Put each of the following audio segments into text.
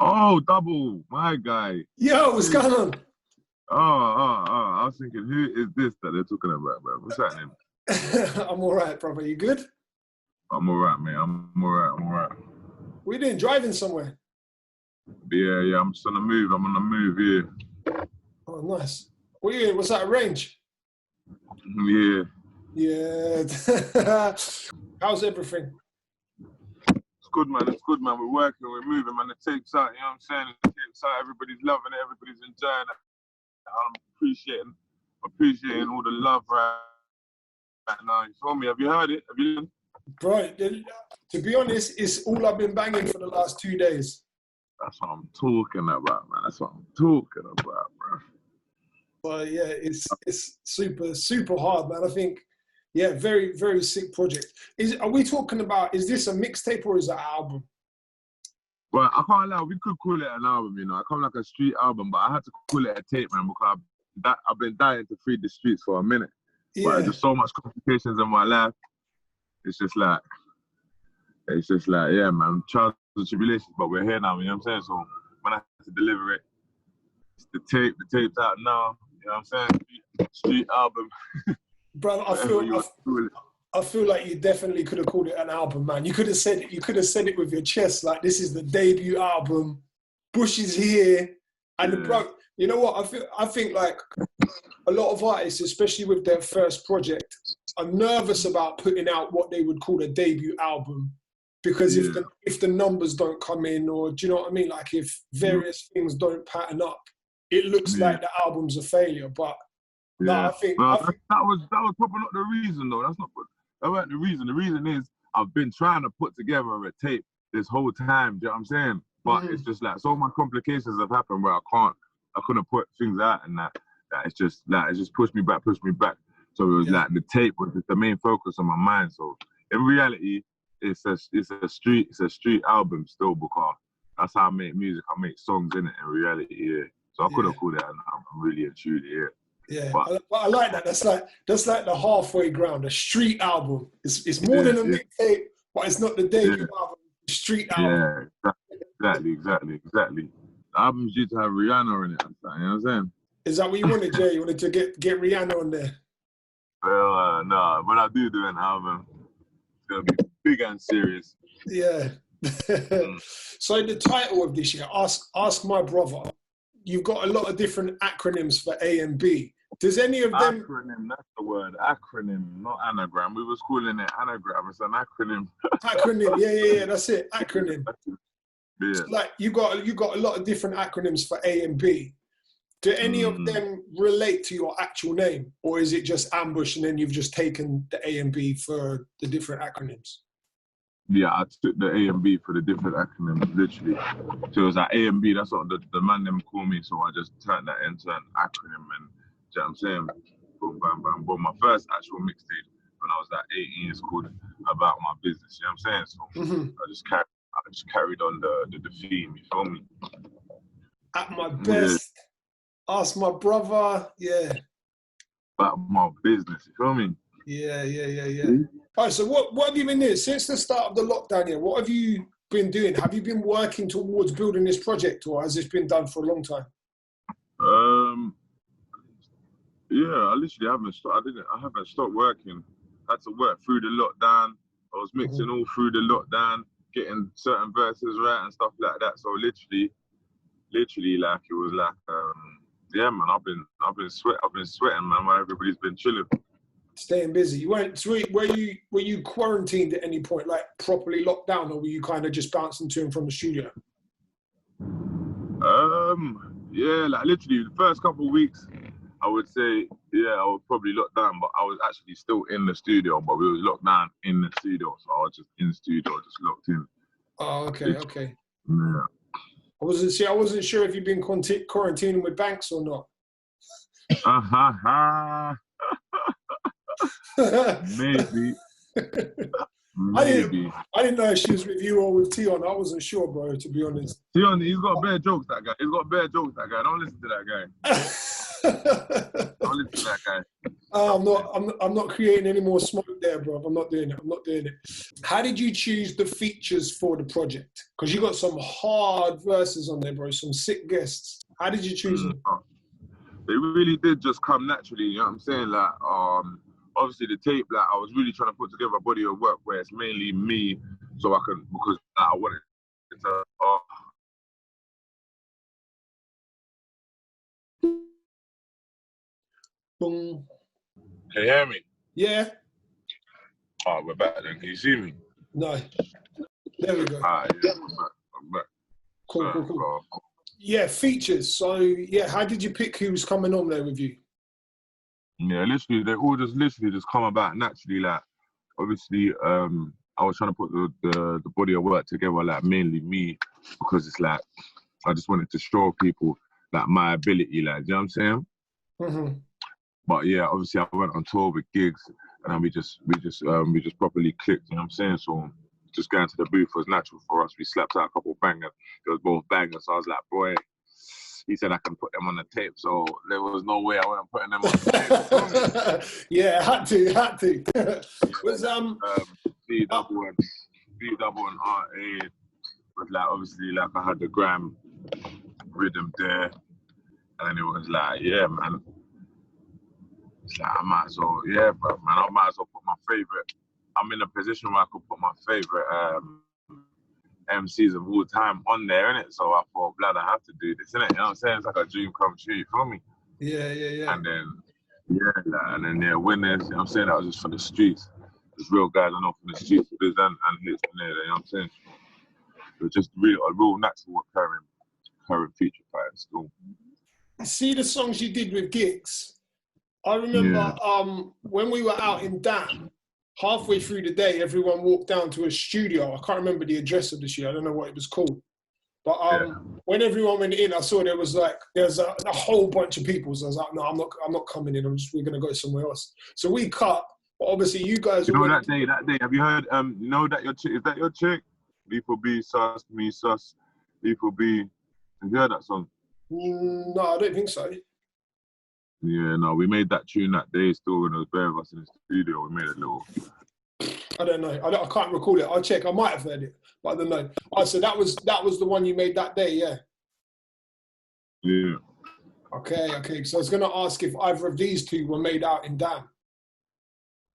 Oh, double, my guy. Yo, what's going on? I was thinking, who is this that they're talking about, bro? What's happening? I'm all right, brother. You good? I'm all right, man. I'm all right. What are you doing? Driving somewhere? Yeah. I'm just on the move. I'm on the move, yeah. Oh, nice. What are you in? What's that, a range? Yeah. Yeah. How's everything? It's good, man. We're working, we're moving, man. The tape's out, you know what I'm saying? The tape's out. Everybody's loving it. Everybody's enjoying it. I'm appreciating all the love right now. You feel me? Have you heard it? Have you? Bro, to be honest, it's all I've been banging for the last 2 days. That's what I'm talking about, man. That's what I'm talking about, bro. But yeah, it's super hard, man. I think, yeah, very, very sick project. Are we talking about, is this a mixtape or is that an album? Well, I can't lie, we could call it an album, you know. I come like a street album, but I had to call it a tape, man, because I've been dying to free the streets for a minute. Yeah. But there's just so much complications in my life. It's just like, yeah, man, trials and tribulations, but we're here now, you know what I'm saying? So when I have to deliver it, it's the tape's out now, you know what I'm saying? Street album. Brother, I feel like you definitely could have called it an album, man. You could have said it with your chest, like this is the debut album. Bush is here, and bro, you know what? I think like a lot of artists, especially with their first project, are nervous about putting out what they would call a debut album because if the numbers don't come in, or do you know what I mean? Like if various things don't pattern up, it looks like the album's a failure. But no, I think that was probably not the reason though. That wasn't the reason. The reason is I've been trying to put together a tape this whole time, do you know what I'm saying? But it's just like so much complications have happened where I couldn't put things out, and that it's just pushed me back. So it was like the tape was the main focus on my mind. So in reality, it's a street album still, because that's how I make music. I make songs in it in reality, yeah. So I could have called it an album, really and truly, yeah. Yeah, but I like that. That's like the halfway ground, a street album. It's more than a mixtape, but it's not the debut album. Street album. Yeah, exactly. The album's due to have Rihanna in it. You know what I'm saying? Is that what you wanted, Jay? You wanted to get Rihanna on there? Well, no. When I do an album, it's gonna be big and serious. Yeah. So the title of this year, Ask My Brother. You've got a lot of different acronyms for A and B. Does any of them... Acronym, that's the word. Acronym, not anagram. We was calling it anagram. It's an acronym. Acronym, yeah, that's it. Acronym. Yeah. So like you got a lot of different acronyms for A and B. Do any of them relate to your actual name? Or is it just Ambush and then you've just taken the A and B for the different acronyms? Yeah, I took the A and B for the different acronyms, literally. So it was like A and B, that's what the man them call me, so I just turned that into an acronym, and you know what I'm saying? Boom, bam, bam, boom. My first actual mixtape when I was like 18 is called About My Business, you know what I'm saying? So I just carried on the theme, you feel me? At my best, Ask My Brother, yeah. About my business, you feel me? Yeah. All right, so what have you been doing since the start of the lockdown here? What have you been doing? Have you been working towards building this project, or has this been done for a long time? Yeah, I literally haven't stopped. I haven't stopped working. I had to work through the lockdown. I was mixing all through the lockdown, getting certain verses right and stuff like that. So literally, like it was like, yeah, man. I've been sweating, man. While everybody's been chilling. Staying busy. You weren't. So were you quarantined at any point, like properly locked down, or were you kind of just bouncing to and from the studio? Yeah, like literally the first couple of weeks, I would say, yeah, I was probably locked down, but I was actually still in the studio, but we was locked down in the studio, so I was just in the studio, just locked in. Oh, okay. Yeah. I wasn't sure if you'd been quarantining with Banks or not. Maybe. I didn't know if she was with you or with Tion. I wasn't sure, bro, to be honest. Tion, he's got bare jokes, that guy. Don't listen to that guy. Don't listen to that guy. I'm not creating any more smoke there, bro. I'm not doing it. I'm not doing it. How did you choose the features for the project? Because you got some hard verses on there, bro. Some sick guests. How did you choose them? They really did just come naturally. You know what I'm saying? Like, obviously the tape, like, I was really trying to put together a body of work where it's mainly me, so I can, because I wanted to. Boom. Can you hear me? Yeah. Oh, we're back then. Can you see me? No. There we go. Yeah, I'm back. Cool. Yeah, features. So, yeah, how did you pick who was coming on there with you? Yeah, literally, they all just come about naturally. Like, obviously, I was trying to put the body of work together, like, mainly me, because it's like, I just wanted to show people, like, my ability, like, you know what I'm saying? Mm-hmm. But yeah, obviously I went on tour with gigs, and then we just properly clicked. You know what I'm saying? So just going to the booth was natural for us. We slapped out a couple of bangers. It was both bangers. So I was like, boy, he said I can put them on the tape. So there was no way I wasn't putting them on the tape. Yeah, had to. Was D-double and RA was like, obviously, like, I had the gram rhythm there, and it was like, yeah, man. It's like, I might as well, yeah, bro, man, I might as well put my favorite. I'm in a position where I could put my favorite MCs of all time on there, innit? So I thought, blood, I have to do this, innit? You know what I'm saying? It's like a dream come true, you feel me? Yeah. And then, winners, you know what I'm saying? That was just for the streets. There's real guys I know from the streets, and hits from there, you know what I'm saying? It was just a real natural current feature part in school. See the songs you did with gigs? I remember when we were out in Dam, halfway through the day, everyone walked down to a studio. I can't remember the address of the studio. I don't know what it was called. But when everyone went in, I saw there was a whole bunch of people. So I was like, no, I'm not coming in. We're going to go somewhere else. So we cut. But obviously you guys... You know that day, have you heard, you know that your chick, is that your chick? B for B, sus, me, sus, B for B. Have you heard that song? No, I don't think so. Yeah, no, we made that tune that day still when there was bare of us in the studio. We made a little... I don't know. I can't recall it. I'll check. I might have heard it, but I don't know. Oh, so that was the one you made that day, yeah? Yeah. Okay. So I was going to ask if either of these two were made out in Dam.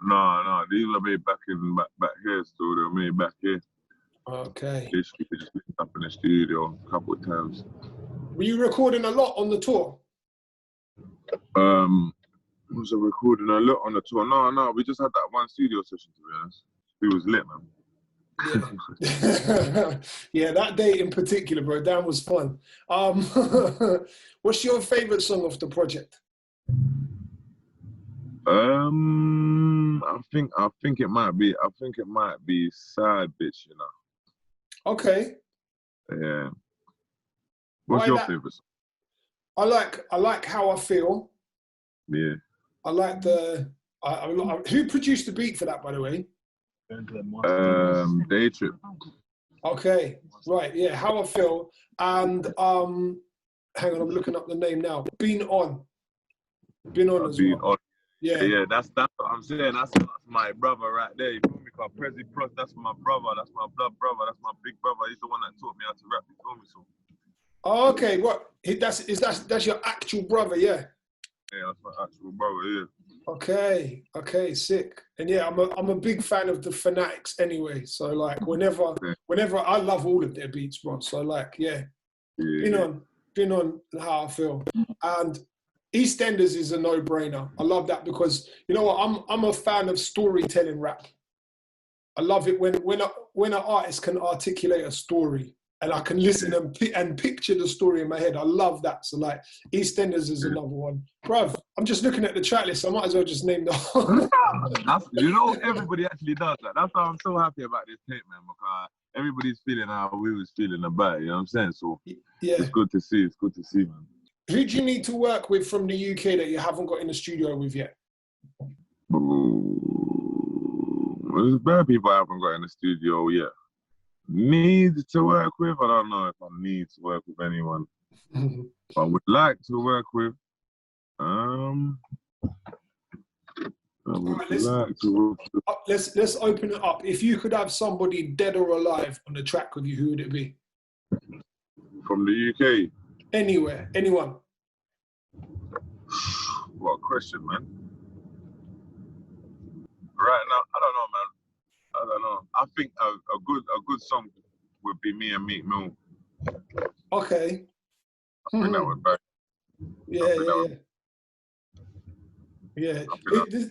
No, these were made back here still. They were made back here. Okay. They just up in the studio a couple of times. Were you recording a lot on the tour? Was a recording a lot on the tour? No, we just had that one studio session, to be honest. It was lit, man. Yeah, that day in particular, bro, that was fun. What's your favorite song off the project? I think it might be Sad Bitch, you know. Okay. Yeah. What's your favorite song? I like How I Feel. Yeah. I like who produced the beat for that, by the way? Day Trip. Okay, right, yeah, How I Feel, and hang on, I'm looking up the name now. Been On as well. Yeah, that's what I'm saying. That's my brother right there. You feel me? Cause Prezi Prost, that's my brother. That's my blood brother. That's my big brother. He's the one that taught me how to rap. You feel me? So. Oh, okay, what? That's your actual brother, yeah. Yeah, that's my actual brother, yeah. Okay, sick. And yeah, I'm a big fan of the Fanatics anyway. So like whenever I love all of their beats, bro. So like, yeah. Been on How I Feel. And EastEnders is a no-brainer. I love that because you know what, I'm a fan of storytelling rap. I love it when an artist can articulate a story. And I can listen and picture the story in my head. I love that. So like, EastEnders is another one. Bruv, I'm just looking at the track list. I might as well just name the whole. You know, everybody actually does that. That's why I'm so happy about this tape, man, because everybody's feeling how we was feeling about it, you know what I'm saying? So it's good to see. It's good to see, man. Who do you need to work with from the UK that you haven't got in the studio with yet? There's bare people I haven't got in the studio yet. Need to work with? I don't know if I need to work with anyone. But I would like to work with. I would Right, let's open it up. If you could have somebody dead or alive on the track with you, who would it be? From the UK? Anywhere, anyone. What a question, man. Right now, I don't know, man. I don't know. I think a good song would be Me and Meek Mill. Okay. I think that would be. Yeah.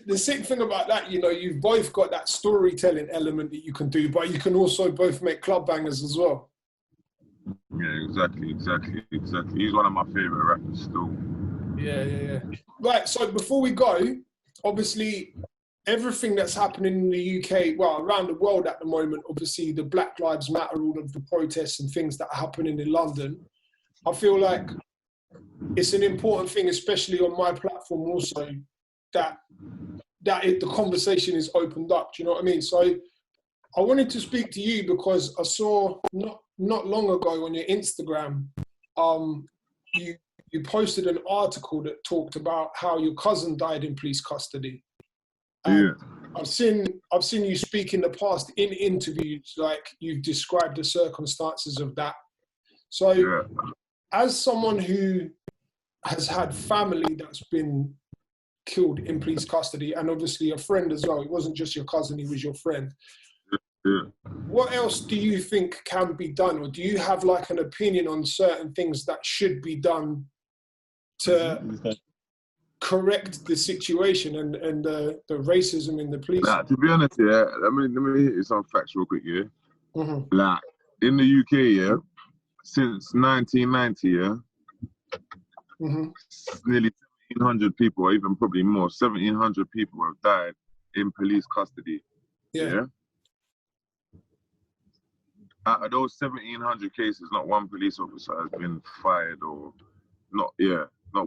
The sick thing about that, you know, you've both got that storytelling element that you can do, but you can also both make club bangers as well. Yeah, exactly. He's one of my favorite rappers still. Yeah. Right, so before we go, obviously, everything that's happening in the UK, well, around the world at the moment, obviously the Black Lives Matter, all of the protests and things that are happening in London, I feel like it's an important thing, especially on my platform also, that the conversation is opened up. Do you know what I mean? So I wanted to speak to you because I saw not long ago on your Instagram, you posted an article that talked about how your cousin died in police custody. And I've seen you speak in the past in interviews, like you've described the circumstances of that. So as someone who has had family that's been killed in police custody, and obviously a friend as well, it wasn't just your cousin, he was your friend. What else do you think can be done, or do you have like an opinion on certain things that should be done to correct the situation and the racism in the police? Nah, to be honest, let me hit you some facts real quick, Like in the UK, since 1990, nearly 1,700 people, or even probably more, 1,700 people have died in police custody. Out of those 1,700 cases, not one police officer has been fired, or not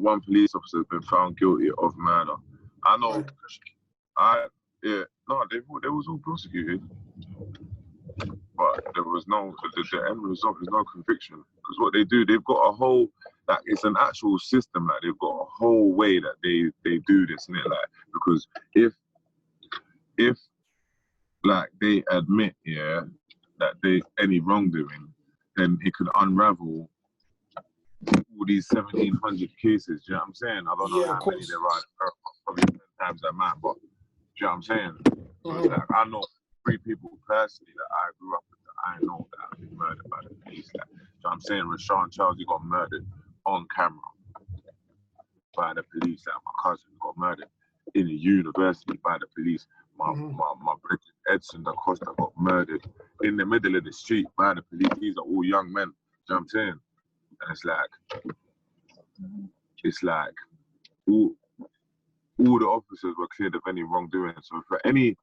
one police officer has been found guilty of murder. I know, they was all prosecuted, but there was no, the end result is no conviction. Because what they do, they've got a whole, like, it's an actual system, like they've got a whole way that they do this, innit? Like, because if like they admit, that they any wrongdoing, then it could unravel all these 1,700 cases. Do you know what I'm saying? I don't know how many there are, probably 10 times that amount, but do you know what I'm saying? Like, I know 3 people personally that I grew up with that I know that have been murdered by the police. Like, do you know what I'm saying? Rashawn Charles, he got murdered on camera by the police. Like, my cousin got murdered in a university by the police. My brother Edson da Costa got murdered in the middle of the street by the police. These are all young men. Do you know what I'm saying? And it's like all the officers were cleared of any wrongdoing. So for any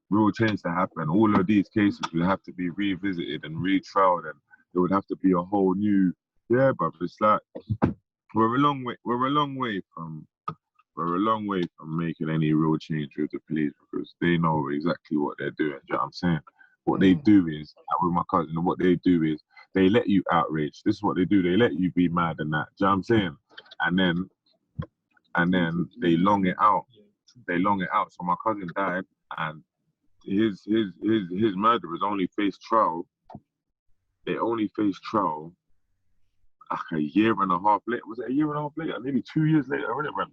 real change to happen, all of these cases will have to be revisited and retrialed, and there would have to be a whole new, but it's like we're a long way from making any real change with the police, because they know exactly what they're doing. Do you know what I'm saying? What they do is, with my cousin, what they do is they let you outrage. This is what they do. They let you be mad and that. Do you know what I'm saying? And then they long it out. So my cousin died, and his murderers only faced trial. They only faced trial like a year and a half later. Was it a year and a half later? Maybe 2 years later, isn't it, man?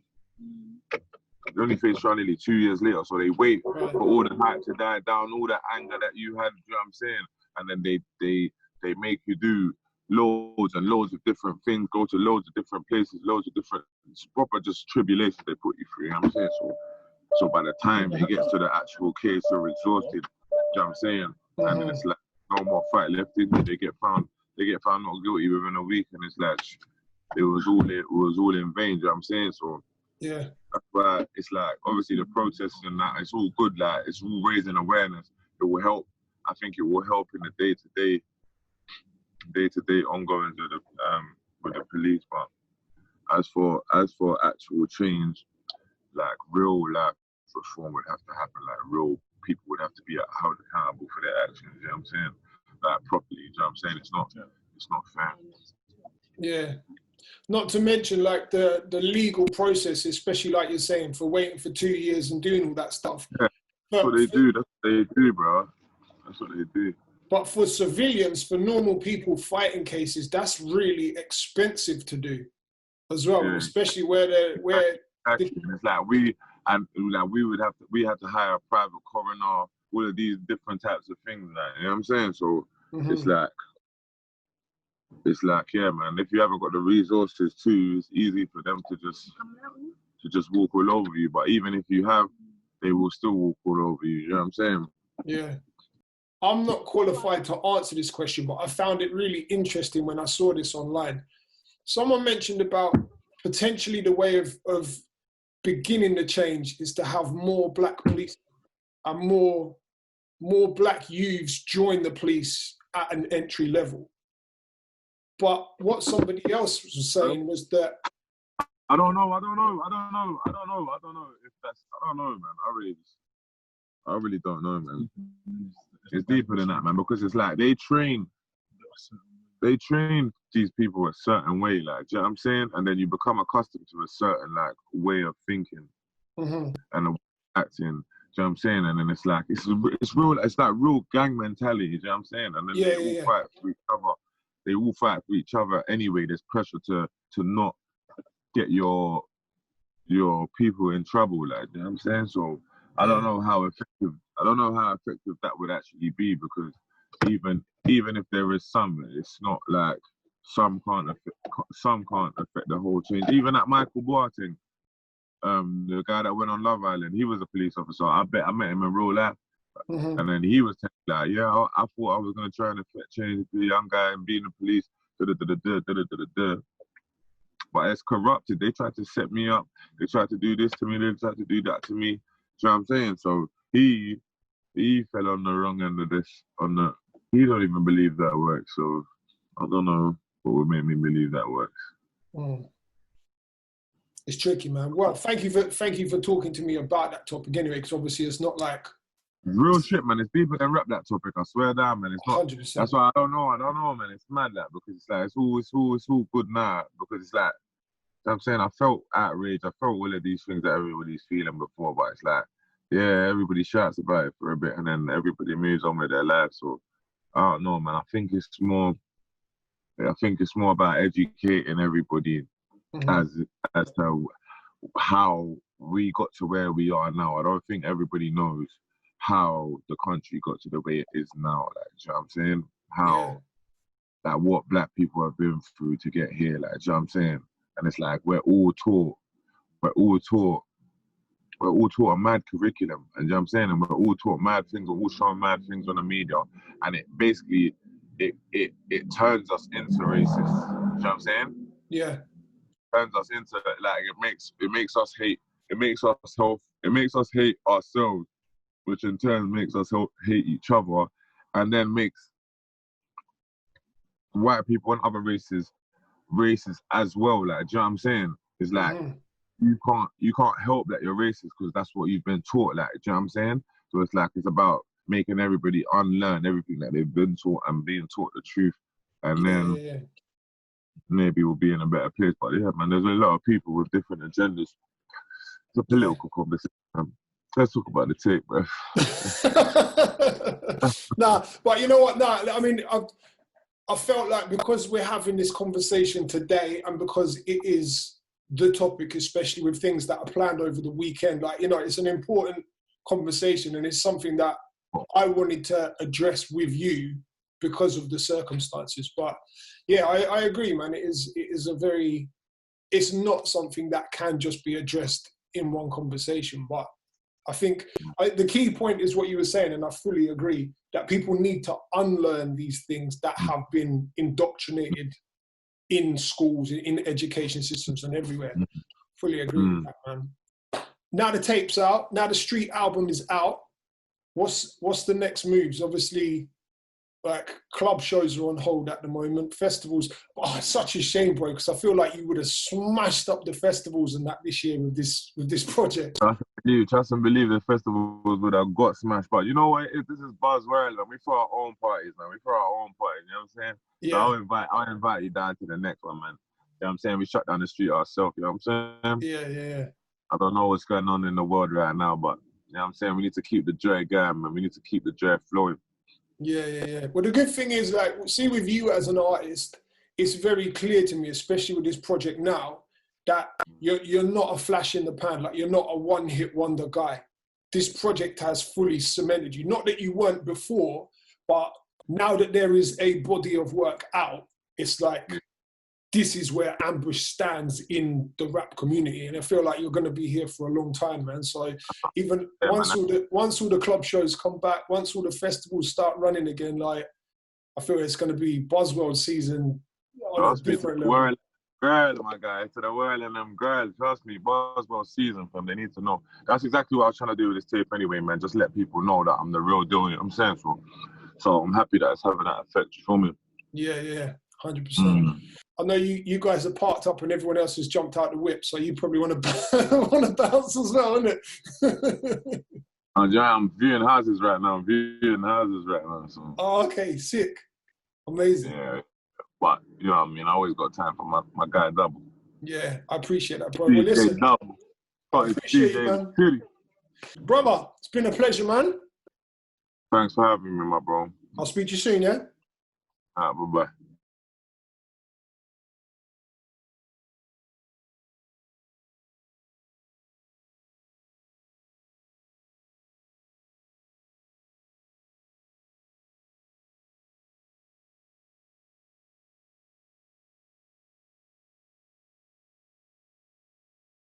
They only faced trial nearly 2 years later. So they wait for all the hype to die down, all the anger that you had, you know what I'm saying? And then they make you do loads and loads of different things, go to loads of different places, loads of different, it's proper just tribulations they put you through, you know what I'm saying? So by the time it gets to the actual case, you're exhausted, you know what I'm saying? And then it's like no more fight left in you. They get found not guilty within a week, and it's like it was all in vain, you know what I'm saying? So that's why it's like, obviously the protests and that, it's all good, like it's all raising awareness. It will help. I think it will help in the day-to-day ongoings with the police. But as for actual change, like real life reform would have to happen. Like real people would have to be held accountable for their actions. You know what I'm saying? Like properly. You know what I'm saying? It's not fair. Yeah. Not to mention like the legal process, especially like you're saying, for waiting for 2 years and doing all that stuff. Yeah, that's what they do. That's what they do, bro. That's what they do. But for civilians, for normal people fighting cases, that's really expensive to do as well, especially it's like we had to hire a private coroner, all of these different types of things, like, you know what I'm saying? So it's like, yeah, man, if you haven't got the resources too, it's easy for them to just walk all over you. But even if you have, they will still walk all over you, you know what I'm saying? Yeah. I'm not qualified to answer this question, but I found it really interesting when I saw this online. Someone mentioned about potentially the way of beginning the change is to have more black police and more black youths join the police at an entry level. But what somebody else was saying was that I don't know if that's, I don't know, man. I really don't know, man. It's deeper than that, man, because it's like they train these people a certain way, like, do you know what I'm saying? And then you become accustomed to a certain like way of thinking and acting. Do you know what I'm saying? And then it's like it's like real gang mentality. Do you know what I'm saying? And then they all fight for each other. They all fight for each other anyway. There's pressure to not get your people in trouble, like, you know what I'm saying? So I don't know how effective that would actually be, because even if there is some, it's not like some can't affect the whole change. Even that Michael Boateng, the guy that went on Love Island, he was a police officer. I bet I met him in real life. And then he was like, yeah, I thought I was going to try and affect change, be a young guy and be in the police, but it's corrupted. They tried to set me up. They tried to do this to me. They tried to do that to me. Do you know what I'm saying? So he fell on the wrong end of this. He don't even believe that works. So I don't know what would make me believe that works. It's tricky, man. Well, thank you for talking to me about that topic anyway, because obviously it's not like real shit, man. It's deeper than rap, that topic. I swear down, man. It's not. 100%. That's why I don't know, man. It's mad, that, because it's like it's all good now, because it's like, you know what I'm saying, I felt outraged. I felt all of these things that everybody's feeling before, but it's like, yeah, everybody shouts about it for a bit and then everybody moves on with their lives. So I don't know, man. I think it's more about educating everybody as to how we got to where we are now. I don't think everybody knows how the country got to the way it is now. Like, do you know what I'm saying? How, like, what black people have been through to get here. Like, do you know what I'm saying? And it's like we're all taught a mad curriculum, and you know what I'm saying? And we're all taught mad things, we're all shown mad things on the media, and it basically it turns us into racists. You know what I'm saying? Yeah. Turns us into, like, it makes us hate. It makes us hate ourselves, which in turn makes us hate each other, and then makes white people and other races as well. Like, do you know what I'm saying? It's like you can't help that you're racist because that's what you've been taught. Like, do you know what I'm saying? So it's like it's about making everybody unlearn everything that they've been taught and being taught the truth, and then maybe we'll be in a better place. But yeah, man, there's a lot of people with different agendas. It's a political conversation. Let's talk about the tape, bro. Nah, but you know what? Nah, I mean, I felt like because we're having this conversation today, and because it is the topic, especially with things that are planned over the weekend, like, you know, it's an important conversation, and it's something that I wanted to address with you because of the circumstances. But yeah, I agree, man. It's not something that can just be addressed in one conversation. But I think the key point is what you were saying, and I fully agree, that people need to unlearn these things that have been indoctrinated in schools, in education systems and everywhere. Fully agree with that, man. Now the tape's out, now the Street album is out. What's the next moves? Obviously, like, club shows are on hold at the moment. Festivals, it's such a shame, bro, because I feel like you would have smashed up the festivals and that this year with this project. Trust and believe the festivals would have got smashed. But you know what? This is Buzzworld, and we throw our own parties, man. We throw our own parties, you know what I'm saying? Yeah. So I'll invite you down to the next one, man. know what I'm saying? We shut down the street ourselves, you know what I'm saying? Yeah. I don't know what's going on in the world right now, but you know what I'm saying? We need to keep the joy going, man. We need to keep the joy flowing. Yeah. Well, the good thing is, like, see, with you as an artist, it's very clear to me, especially with this project now, that you're not a flash in the pan. Like, you're not a one-hit wonder guy. This project has fully cemented you. Not that you weren't before, but now that there is a body of work out, it's like, this is where Ambush stands in the rap community. And I feel like you're going to be here for a long time, man. So even once all the club shows come back, once all the festivals start running again, like, I feel it's going to be Buzzworld season on a different level. Girl, my guy, to the world and them girls, trust me, Buzzworld season, fam, they need to know. That's exactly what I was trying to do with this tape anyway, man. Just let people know that I'm the real deal, you know what I'm saying? So I'm happy that it's having that effect, you feel me? Yeah, 100%. I know you guys are parked up and everyone else has jumped out the whip, so you probably want to bounce as well, innit? I'm viewing houses right now. So. Oh, okay, sick. Amazing. Yeah, but, you know what I mean? I always got time for my guy Double. Yeah, I appreciate that, bro. Well, listen, Double. I appreciate you, man. Brother, it's been a pleasure, man. Thanks for having me, my bro. I'll speak to you soon, yeah? All right, bye-bye.